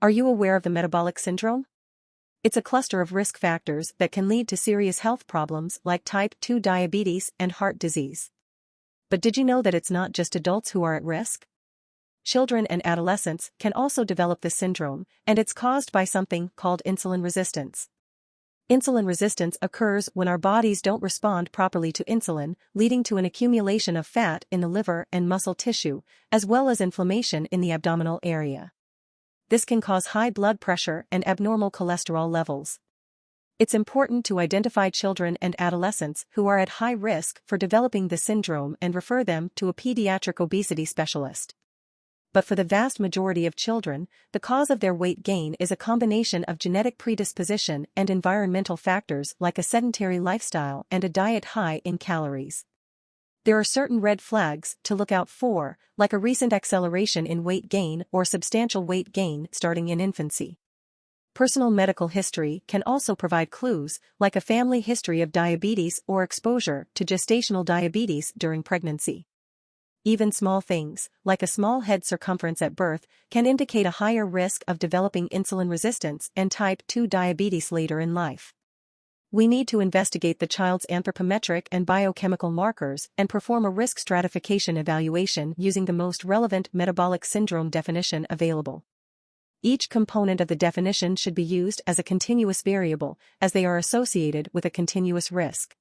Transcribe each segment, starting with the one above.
Are you aware of the metabolic syndrome? It's a cluster of risk factors that can lead to serious health problems like type 2 diabetes and heart disease. But did you know that it's not just adults who are at risk? Children and adolescents can also develop this syndrome, and it's caused by something called insulin resistance. Insulin resistance occurs when our bodies don't respond properly to insulin, leading to an accumulation of fat in the liver and muscle tissue, as well as inflammation in the abdominal area. This can cause high blood pressure and abnormal cholesterol levels. It's important to identify children and adolescents who are at high risk for developing the syndrome and refer them to a pediatric obesity specialist. But for the vast majority of children, the cause of their weight gain is a combination of genetic predisposition and environmental factors like a sedentary lifestyle and a diet high in calories. There are certain red flags to look out for, like a recent acceleration in weight gain or substantial weight gain starting in infancy. Personal medical history can also provide clues, like a family history of diabetes or exposure to gestational diabetes during pregnancy. Even small things, like a small head circumference at birth, can indicate a higher risk of developing insulin resistance and type 2 diabetes later in life. We need to investigate the child's anthropometric and biochemical markers and perform a risk stratification evaluation using the most relevant metabolic syndrome definition available. Each component of the definition should be used as a continuous variable, as they are associated with a continuous risk.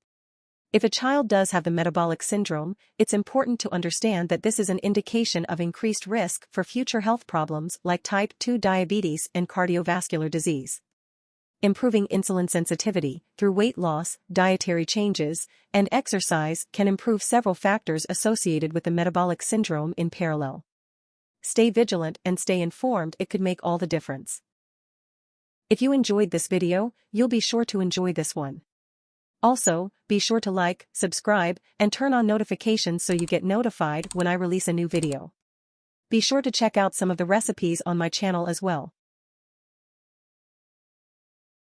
If a child does have the metabolic syndrome, it's important to understand that this is an indication of increased risk for future health problems like type 2 diabetes and cardiovascular disease. Improving insulin sensitivity through weight loss, dietary changes, and exercise can improve several factors associated with the metabolic syndrome in parallel. Stay vigilant and stay informed. It could make all the difference. If you enjoyed this video, you'll be sure to enjoy this one. Also, be sure to like, subscribe, and turn on notifications so you get notified when I release a new video. Be sure to check out some of the recipes on my channel as well.